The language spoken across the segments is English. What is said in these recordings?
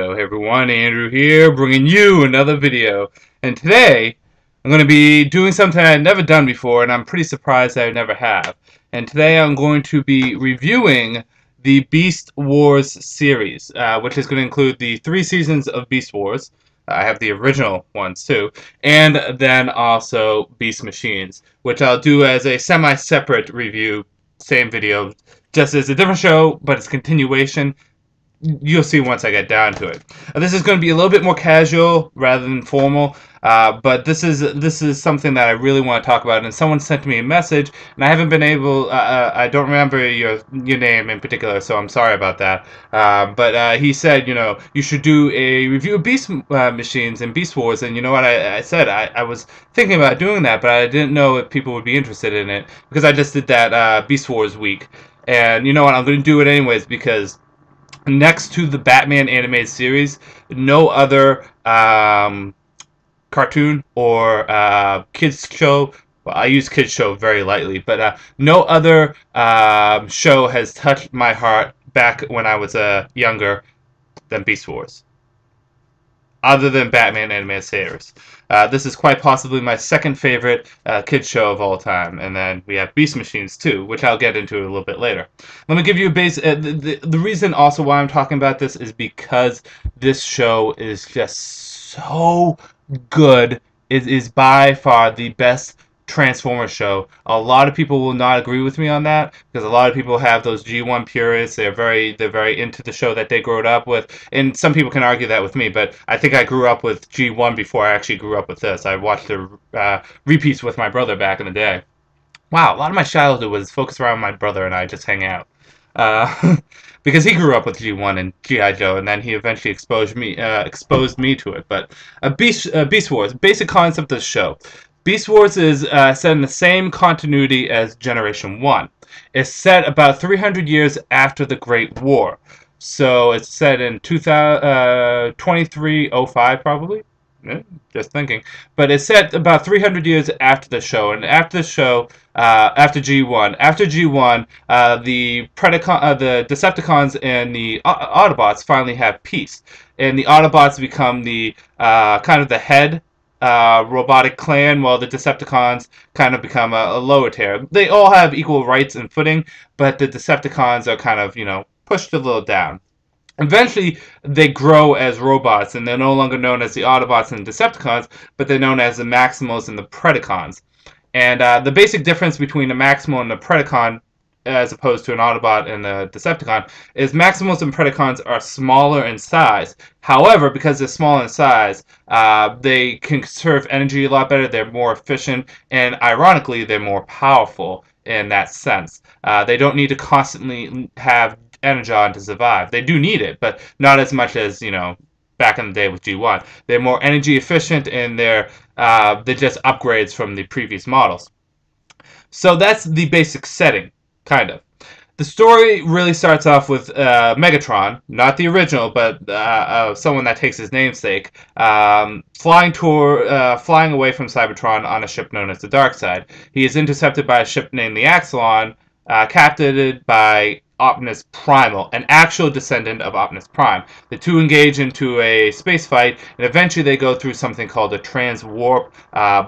video. Hey everyone, Andrew here, bringing you another video. And today, I'm going to be doing something I've never done before, and I'm pretty surprised I never have. And today I'm going to be reviewing the Beast Wars series, which is going to include the 3 seasons of Beast Wars. I have the original ones too, and then also Beast Machines, which I'll do as a semi-separate review, same video, just as a different show, but it's continuation. You'll see once I get down to it. This is going to be a little bit more casual rather than formal, but this is something that I really want to talk about. And someone sent me a message, and I haven't been able. I don't remember your name in particular, so I'm sorry about that. But he said, you should do a review of Beast Machines and Beast Wars. And you know what? I said I was thinking about doing that, but I didn't know if people would be interested in it because I just did that Beast Wars week. And you know what? I'm going to do it anyways because next to the Batman animated series, no other cartoon or kids show. Well, I use kids show very lightly, but no other show has touched my heart back when I was younger than Beast Wars, other than Batman animated series. This is quite possibly my second favorite kids show of all time, and then we have Beast Machines too, which I'll get into a little bit later. Let me give you a base. The reason also why I'm talking about this is because this show is just so good. It is by far the best Transformers show. A lot of people will not agree with me on that because a lot of people have those G1 purists. They're very into the show that they grew up with, and some people can argue that with me. But I think I grew up with G1 before I actually grew up with this. I watched the repeats with my brother back in the day. Wow, a lot of my childhood was focused around my brother and I just hang out. Because he grew up with G1 and G.I. Joe, and then he eventually exposed me to it. But Beast Wars, basic concept of the show. Beast Wars is set in the same continuity as Generation 1. It's set about 300 years after the Great War. So it's set in 2305 probably. Just thinking. But it's set about 300 years after the show. And after the show, after G1, the Decepticons and the Autobots finally have peace. And the Autobots become the kind of the head robotic clan, while the Decepticons kind of become a lower tier. They all have equal rights and footing, but the Decepticons are kind of, pushed a little down. Eventually, they grow as robots, and they're no longer known as the Autobots and Decepticons, but they're known as the Maximals and the Predacons. And the basic difference between the Maximal and the Predacon, as opposed to an Autobot and a Decepticon, is Maximals and Predacons are smaller in size. However, because they're small in size, they can conserve energy a lot better, they're more efficient, and ironically, they're more powerful in that sense. They don't need to constantly have energon to survive. They do need it, but not as much as, back in the day with G1. They're more energy efficient, and they're just upgrades from the previous models. So that's the basic setting. Kind of. The story really starts off with Megatron, not the original, but someone that takes his namesake, flying away from Cybertron on a ship known as the Darkseid. He is intercepted by a ship named the Axelon, captured by Optimus Primal, an actual descendant of Optimus Prime. The two engage into a space fight, and eventually they go through something called a transwarp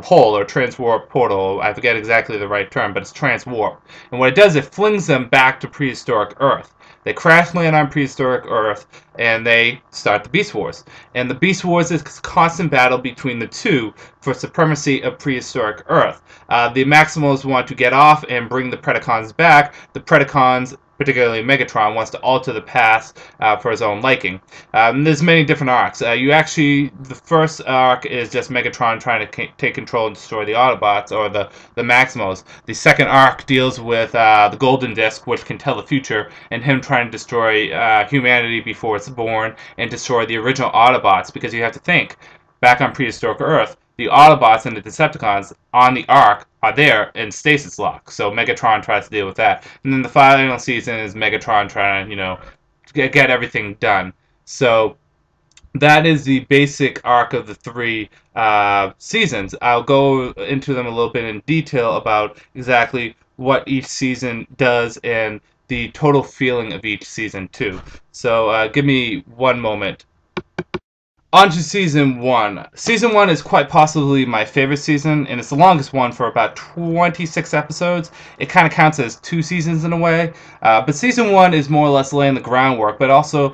hole or transwarp portal. I forget exactly the right term, but it's transwarp. And what it does, it flings them back to prehistoric Earth. They crash land on prehistoric Earth, and they start the Beast Wars. And the Beast Wars is a constant battle between the two for supremacy of prehistoric Earth. The Maximals want to get off and bring the Predacons back. The Predacons, particularly Megatron, wants to alter the past for his own liking. There's many different arcs. The first arc is just Megatron trying to take control and destroy the Autobots, or the Maximals. The second arc deals with the Golden Disc, which can tell the future, and him trying to destroy humanity before it's born, and destroy the original Autobots, because you have to think, back on prehistoric Earth, the Autobots and the Decepticons on the Ark are there in stasis lock. So Megatron tries to deal with that. And then the final season is Megatron trying to, get everything done. So that is the basic arc of the 3 seasons. I'll go into them a little bit in detail about exactly what each season does and the total feeling of each season too. So give me one moment. On to season one. Season one is quite possibly my favorite season, and it's the longest one for about 26 episodes. It kind of counts as two seasons in a way, but season one is more or less laying the groundwork, but also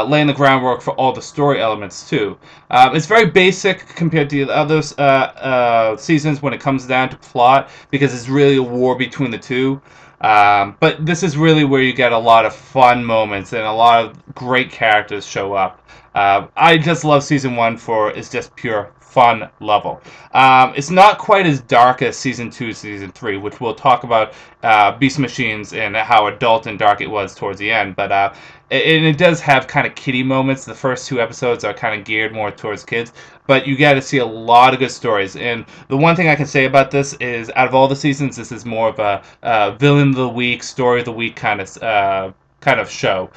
laying the groundwork for all the story elements too. It's very basic compared to the other seasons when it comes down to plot, because it's really a war between the two. But this is really where you get a lot of fun moments and a lot of great characters show up. I just love season one for its just pure fun level. It's not quite as dark as season two, season three, which we'll talk about Beast Machines and how adult and dark it was towards the end. But it does have kind of kiddie moments. The first two episodes are kind of geared more towards kids, but you get to see a lot of good stories. And the one thing I can say about this is, out of all the seasons, this is more of a villain of the week, story of the week kind of show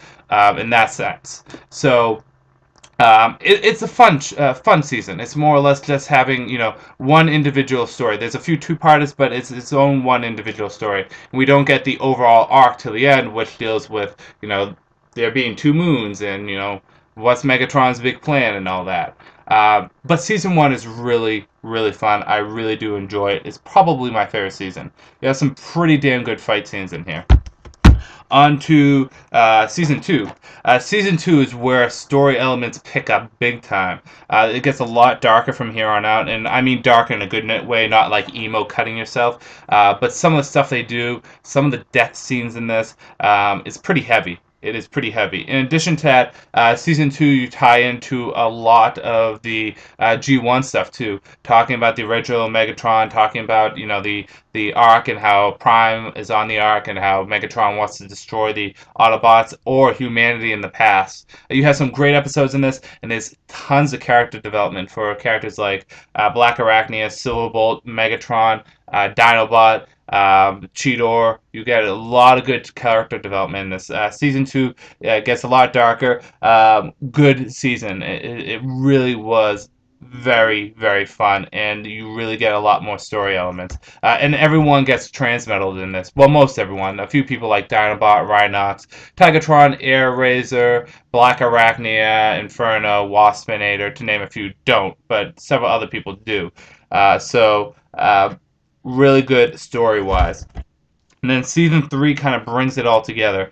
in that sense. So. It's a fun season. It's more or less just having, one individual story. There's a few two-parters, but it's its own one individual story. And we don't get the overall arc till the end, which deals with, there being two moons and, what's Megatron's big plan and all that. But season one is really, really fun. I really do enjoy it. It's probably my favorite season. There's some pretty damn good fight scenes in here. On to season two. Season two is where story elements pick up big time. It gets a lot darker from here on out, and I mean darker in a good way, not like emo cutting yourself. But some of the stuff they do, some of the death scenes in this, is pretty heavy. It is pretty heavy. In addition to that, season two, you tie into a lot of the G1 stuff too, talking about the original Megatron, talking about the Ark and how Prime is on the Ark and how Megatron wants to destroy the Autobots or humanity in the past. You have some great episodes in this, and there's tons of character development for characters like Black Arachnia, Silverbolt, Megatron, Dinobot, Cheetor. You get a lot of good character development in this. Season two gets a lot darker. Good season. It really was very, very fun, and you really get a lot more story elements. And everyone gets transmetaled in this. Well, most everyone. A few people like Dinobot, Rhinox, Tigatron, Air Razor, Black Arachnia, Inferno, Waspinator, to name a few, don't, but several other people do. Really good story-wise. And then season three kind of brings it all together.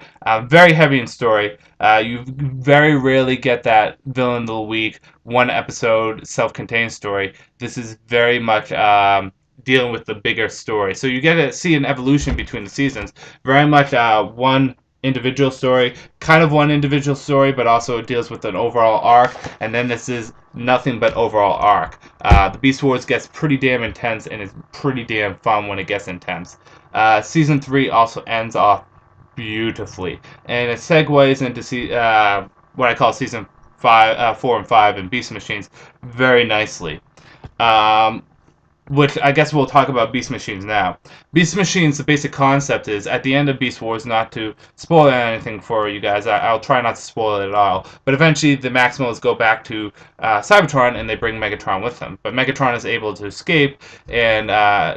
Very heavy in story. You very rarely get that villain of the week, one episode, self-contained story. This is very much dealing with the bigger story. So you get to see an evolution between the seasons. Very much one individual story, but also it deals with an overall arc, and then this is nothing but overall arc. The Beast Wars gets pretty damn intense, and it's pretty damn fun when it gets intense. Season 3 also ends off beautifully, and it segues into what I call season 4 and 5 in Beast Machines very nicely. Which I guess we'll talk about Beast Machines now. Beast Machines, the basic concept is, at the end of Beast Wars, not to spoil anything for you guys, I'll try not to spoil it at all, but eventually the Maximals go back to Cybertron and they bring Megatron with them. But Megatron is able to escape and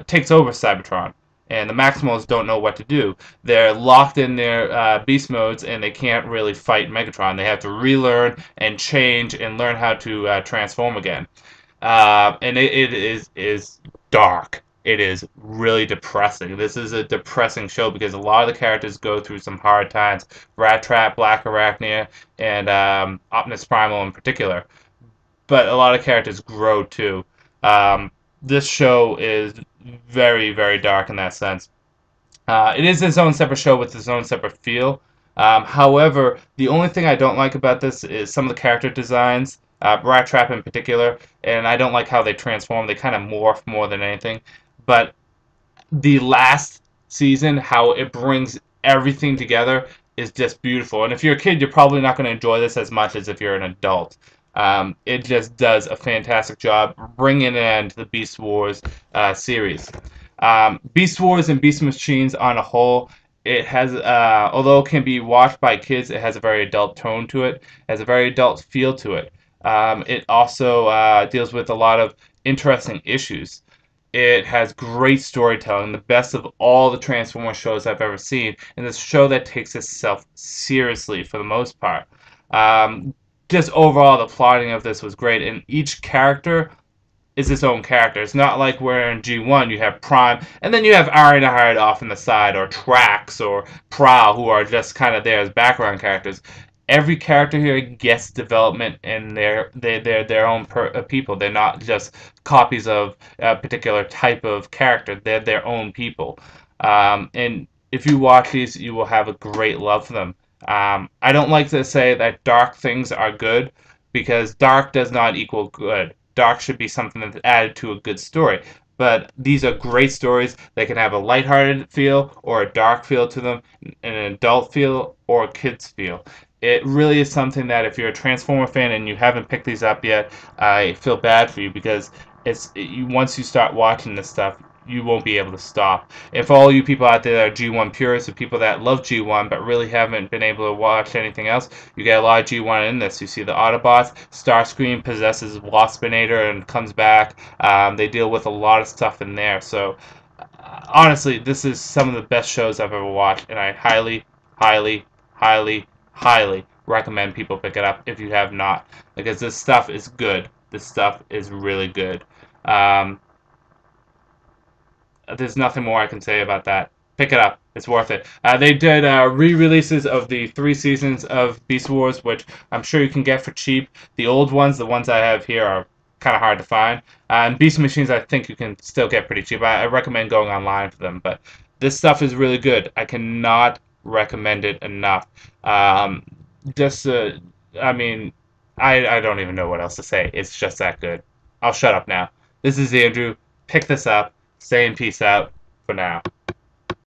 takes over Cybertron. And the Maximals don't know what to do. They're locked in their beast modes, and they can't really fight Megatron. They have to relearn and change and learn how to transform again. And it is dark. It is really depressing. This is a depressing show because a lot of the characters go through some hard times. Rat Trap, Black Arachnia, and Optimus Primal in particular. But a lot of characters grow too. This show is very, very dark in that sense. It is its own separate show with its own separate feel. However, the only thing I don't like about this is some of the character designs. Rat Trap in particular, and I don't like how they transform. They kind of morph more than anything. But the last season, how it brings everything together is just beautiful. And if you're a kid, you're probably not going to enjoy this as much as if you're an adult. It just does a fantastic job bringing an end to the Beast Wars series. Beast Wars and Beast Machines on a whole, it has, although it can be watched by kids, it has a very adult tone to it. It has a very adult feel to it. It also deals with a lot of interesting issues. It has great storytelling, the best of all the Transformers shows I've ever seen, and it's a show that takes itself seriously for the most part. just overall the plotting of this was great, and each character is its own character. It's not like where in G1 you have Prime, and then you have Ironhide off on the side, or Trax, or Prowl, who are just kind of there as background characters. Every character here gets development, and they're their own people. They're not just copies of a particular type of character. They're their own people. And if you watch these, you will have a great love for them. I don't like to say that dark things are good, because dark does not equal good. Dark should be something that's added to a good story. But these are great stories. They can have a lighthearted feel or a dark feel to them, an adult feel or a kid's feel. It really is something that if you're a Transformer fan and you haven't picked these up yet, I feel bad for you, because once you start watching this stuff, you won't be able to stop. And for all you people out there that are G1 purists, or people that love G1 but really haven't been able to watch anything else, you get a lot of G1 in this. You see the Autobots, Starscream possesses Waspinator and comes back. They deal with a lot of stuff in there. So honestly, this is some of the best shows I've ever watched, and I highly, highly, highly, highly recommend people pick it up if you have not, because this stuff is good. This stuff is really good. Um, there's nothing more I can say about that. Pick it up. It's worth it. They did re-releases of the 3 seasons of Beast Wars, which I'm sure you can get for cheap. The old ones, the ones I have here, are kind of hard to find. And Beast Machines, I think you can still get pretty cheap. I recommend going online for them. But this stuff is really good. I cannot recommend it enough. Just, I mean, I don't even know what else to say. It's just that good. I'll shut up now. This is Andrew. Pick this up. Stay in peace out for now.